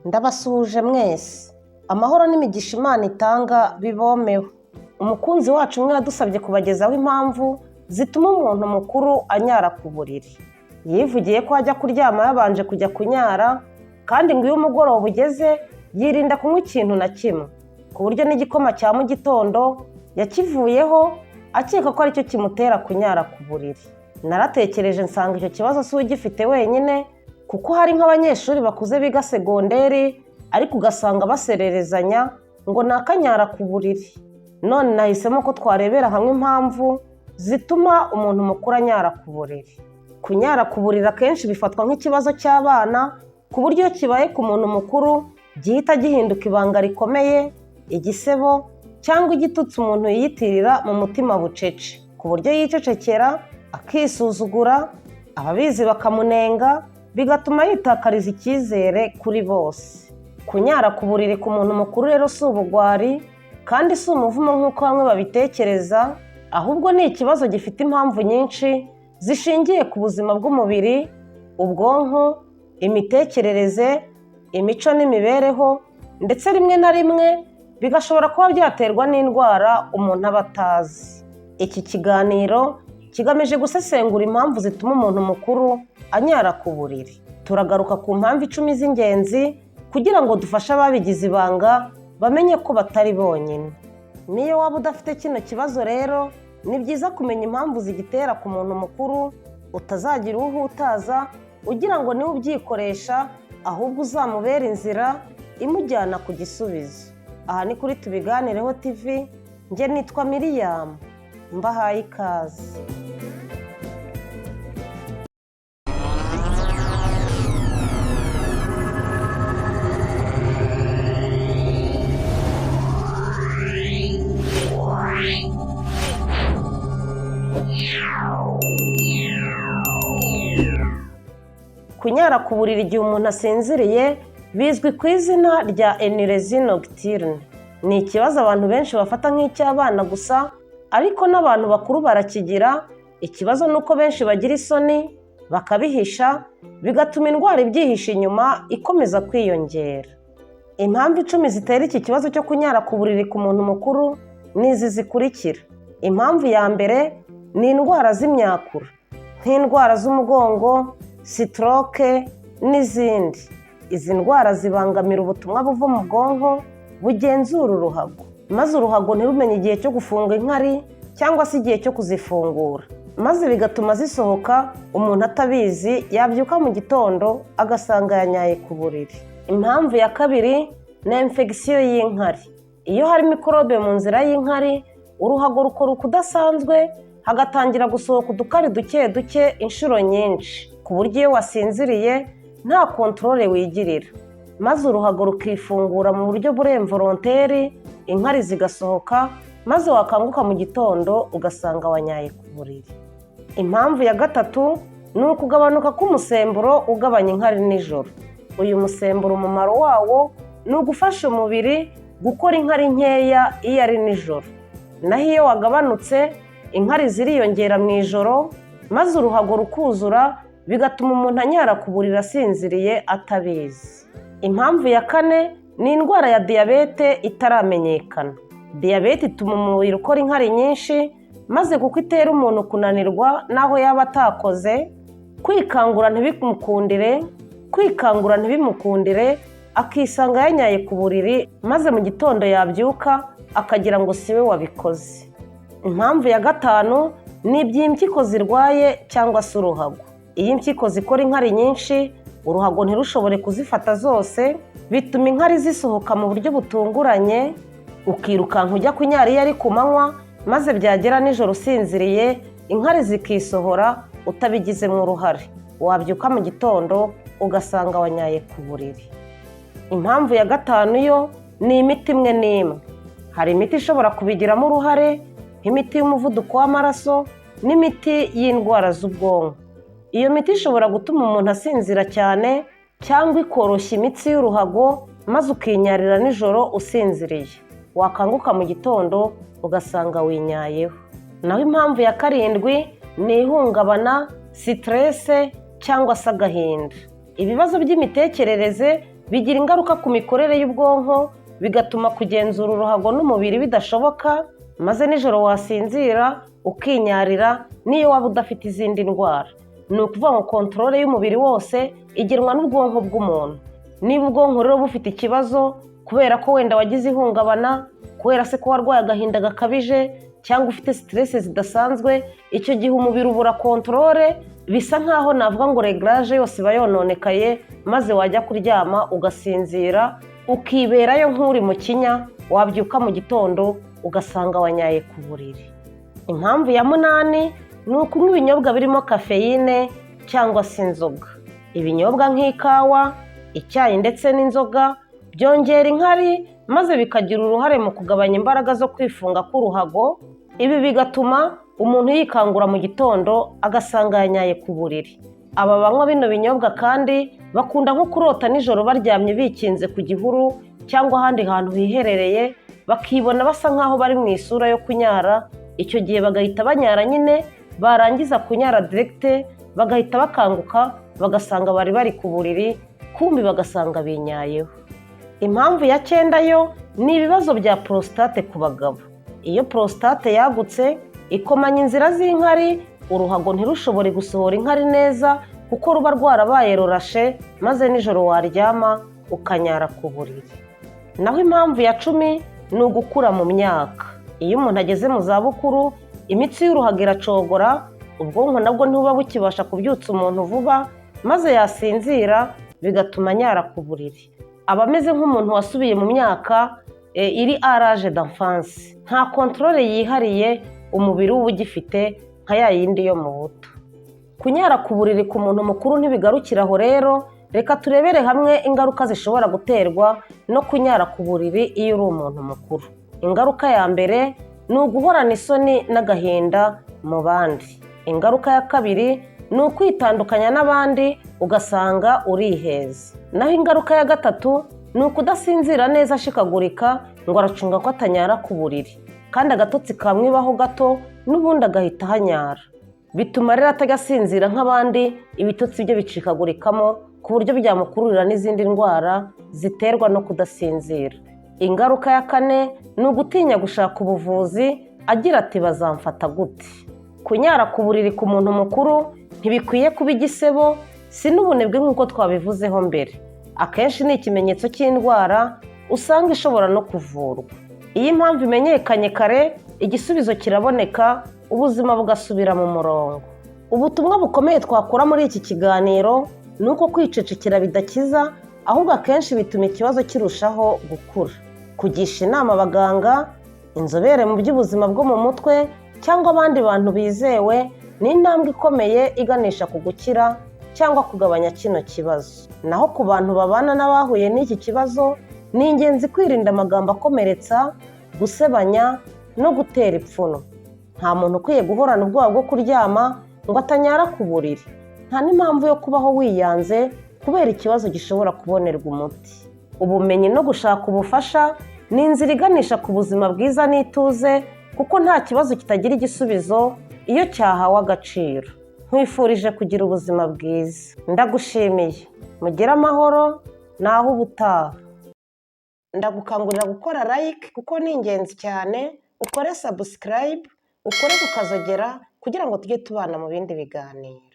Ndabasuhuje mwese. Amahoro n'imigisha Imana itanga bibomeho. Umukunzi wacu umwe yadusabye kubagezaho impamvu zituma umuntu mukuru anyara ku buriri. Yivugiye ko ajya kuryama yabanje kujya kunyara, kandi ngo iyo umugoroba ugeze yirinda kunywa ikintu na kimwe, ku buryo n'igikoma cya mu gitondo yakivuyeho akeka ko aricyo kimutera kunyara ku buriri. Naratekereje nsanga icyo kibazo si ugifite wenyine, kuko hari nk'abanyeshuri bakuze biga segonderi ariko ugasanga basererezanya ngo ni akanyara ku buriri. None nahisemo ko twarebera hamwe impamvu zituma umuntu mukuru anyara ku buriri. Kunyara ku buriri akenshi bifatwa nk'ikibazo cy'abana, ku buryo kibaye ku muntu mukuru gihita gihinduka ibanga rikomeye, igisebo cyangwa igitutsi umuntu yiyitirira mu mutima bucece, ku buryo yicecekera akisuzugura, ababizi bakamunenga, bigatuma yitakariza icyizere kuri bose. Kunyara ku buriri ku muntu mukuru rero si ubugwari kandi si umuvumo nk'uko bamwe babitekereza, ahubwo ni ikibazo gifite impamvu nyinshi zishingiye ku buzima bw'umubiri, ubwonko, imitekerereze, imico n'imibereho, ndetse rimwe na rimwe bigashobora kuba byaterwa n'indwara umuntu aba atazi. Iki kiganiro kigamije gusesengura impamvu zituma umuntu mukuru anyara ku buriri. Turagaruka ku mpamvu 10 z'ingenzi kugira ngo dufashe ababigize ibanga bamenye ko batari bonyine. Niyo waba udafite kino kibazo rero, ni byiza kumenya impamvu zigitera ku muntu mukuru, utazagira uhutaza ugira ngo niwe ubyikoresha, ahubwo uzamubera inzira imujyana ku gisubizo. Aha ni kuri Tubiganireho TV, njye nitwa Miriam, mbahaye ikaze. Kunyara ku buriri igihe umuntu asinziriye bizwi ku izina rya enuresie nocturne. Ni ikibazo abantu benshi bafata nk'icy'abana gusa, ariko n'abantu bakuru barakigira. Ikibazo ni uko benshi bagira isoni bakabihisha, bigatuma indwara ibyihisha inyuma ikomeza kwiyongera. Impamvu 10 zitera iki kibazo cyo kunyara ku buriri ku muntu mukuru ni izi zikurikira. Impamvu ya mbere ni indwara z'imyakura, nk'indwara z'umugongo, stroke n'izindi. Izi ndwara zibangamira ubutumwa buva mu bwonko bugenzura uruhago, maze uruhago ntirumenye igihe cyo gufunga inkari cyangwa se igihe cyo kuzifungura, maze bigatuma zisohoka umuntu atabizi, yabyuka mu gitondo agasanga yanyaye ku buriri. Impamvu ya kabiri ni infection y'inkari. Iyo hari mikorobe mu nzira y'inkari, uruhago rukora ukudasanzwe, hagatangira gusohoka udukari duke duke inshuro nyinshi, ku buryo iyo wasinziriye nta kontrole wigirira, maze uruhago rukifungura mu buryo buremvoronteri, inkari zigasohoka, maze wakanguka mu gitondo ugasanga wanyaye ku buriri. Impamvu ya gatatu ni ukugabanuka k'umusemburo ugabanya inkari nijoro. Uyu musemburo umumaro wawo ni ugufasha umubiri gukora inkari nkeya iyo ari nijoro, naho iyo wagabanutse inkari ziriyongera mu ijoro, maze uruhago rukuzura, bigatuma umuntu anyara ku buriri asinziriye atabizi. Impamvu ya kane ni indwara ya diyabete itaramenyekana. Diyabete ituma umubiri ukora inkari nyinshi, maze kuko itera umuntu kunanirwa n'aho yaba atakoze, kwikangura ntibimukundire, akisanga yanyaye ku buriri, maze mu gitondo yabyuka akagira ngo siwe wabikoze. Impamvu ya gatanu ni iby'impyiko zirwaye cyangwa se uruhago. Iyo impyiko zikora inkari nyinshi, uruhago ntirushobore kuzifata zose, bituma inkari zisohoka mu buryo butunguranye, ukirukanka ujya kunyara iyo ari ku manywa, maze byagera nijoro usinziriye, inkari zikisohora utabigizemo uruhare, wabyuka mu gitondo ugasanga wanyaye ku buriri. Impamvu ya gatanu yo ni imiti imwe n'imwe. Hari imiti ishobora kubigiramo uruhare, nk'imiti y'umuvuduko w'amaraso n'imiti y'indwara z'ubwonko. Iyo miti ishobora gutuma umuntu asinzira cyane cyangwa ikoroshya imitsi y'uruhago, maze ukinyarira nijoro usinziriye, wakanguka mu gitondo ugasanga winyayeho. Naho impamvu ya karindwi ni ihungabana, stress cyangwa se agahinda. Ibibazo by'imitekerereze bigira ingaruka ku mikorere y'ubwonko, bigatuma kugenzura uruhago n'umubiri bidashoboka, maze nijoro wasinzira ukinyarira n'iyo waba udafite izindi ndwara. Ni ukuvuga ngo kontorore y'umubiri wose igenwa n'ubwonko bw'umuntu. Niba ubwonko rero bufite ikibazo kubera ko wenda wagize ihungabana, kubera se ko warwaye agahinda gakabije cyangwa ufite stress zidasanzwe, icyo gihe umubiri ubura kontorore, bisa nkaho navuga ngo reglaje yose iba yononekaye, maze wajya kuryama ugasinzira ukiberayo nk'uri mu kinya, wabyuka mu gitondo ugasanga wanyaye ku buriri. Impamvu ya 8 ni ukunywa ibinyobwa birimo kafeyine cyangwa se inzoga. Ibinyobwa nk'ikawa, icyayi ndetse n'inzoga byongera inkari, maze bikagira uruhare mu kugabanya imbaraga zo kwifunga k'uruhago. Ibi bigatuma umuntu yikangura mu gitondo agasanga yanyaye ku buriri. Aba banywa bino binyobwa kandi bakunda nko kurota nijoro baryamye bikinze ku gihuru cyangwa ahandi hantu hiherereye, bakibona basa nkaho bari mu isura yo kunyara. Icyo gihe bagahita banyara nyine, barangiza kunyara direkite bagahita bakanguka bagasanga bari ku buriri, kumbi bagasanga binyayeho. Impamvu ya 9 yo ni ibibazo bya prostate ku bagabo. Iyo prostate yagutse ikomanya inzira z'inkari, uruhago ntirushobore gusohora inkari neza kuko ruba rwarabaye rurashe, maze nijoro waryama ukanyara ku buriri. Naho impamvu ya 10 ni ugukura mu myaka. Iyo umuntu ageze mu zabukuru, imitsi y'uruhago iracogora, ubwonko nabwo ntuba bukibasha kubyutsa umuntu vuba, maze yasinzira bigatuma anyara ku buriri. Aba ameze nk'umuntu wasubiye mu myaka iri âge d'enfance. Nta contrôle yihariye umubiri uba ugifite nka ya yindi yo mu buto. Kunyara ku buriri ku muntu mukuru ntibigarukira aho rero, reka turebere hamwe ingaruka zishobora guterwa no kunyara ku buriri iyo uri umuntu mukuru. Ingaruka ya mbere ni uguhorana isoni n'agahinda mu bandi. Ingaruka ya kabiri ni ukwitandukanya n'abandi ugasanga uriheza. Naho ingaruka ya gatatu ni ukudasinzira neza ashikagurika ngo aracunga ko atanyara ku buriri, kandi agatotsi kamwibaho gato n'ubundi agahita hanyara. Bituma rero atagasinzira nk'abandi, ibitotsi bye bicikagurikamo ku buryo byamukururira n'izindi ndwara ziterwa no kudasinzira. Ingaruka ya 4 ni ugutinya gushaka ubuvuzi, agira ati bazamfata gute. Kunyara ku buriri ku muntu mukuru ntibikwiye kuba igisebo, si n'ubunebwe nk'uko twabivuzeho mbere. Akenshi ni ikimenyetso cy'indwara usanga ishobora no kuvurwa. Iyo impamvu imenyekanye kare, igisubizo kiraboneka, ubuzima bugasubira mu murongo. Ubutumwa bukomeye twakura muri iki kiganiro ni uko kwicecekera bidakiza, ahubwo akenshi bituma ikibazo kirushaho gukura. Kugisha inama abaganga, inzobere mu by'ubuzima bwo mu mutwe cyangwa abandi bantu bizewe ni intambwe ikomeye iganisha ku gukira cyangwa kugabanya kino kibazo. Naho ku bantu babana n'abahuye n'iki kibazo, ni ingenzi kwirinda amagambo akomeretsa, gusebanya no gutera ipfunwe. Nta muntu ukwiye guhorana ubwoba bwo kuryama ngo atanyara ku buriri. Nta n'impamvu yo kubaho wiyanze kubera ikibazo gishobora kubonerwa umuti. Ubumenyi no gushaka ubufasha ni inzira iganisha ku buzima bwiza n'ituze, kuko nta kibazo kitagira igisubizo iyo cyahawe agaciro. Nkwifurije kugira ubuzima bwiza. Ndagushimiye. Mugire amahoro, naho ubutaha. Ndagukangurira gukora like kuko ni ingenzi cyane, ukore subscribe, ukore kukazogera kugira ngo tujye tubana mu bindi biganiro.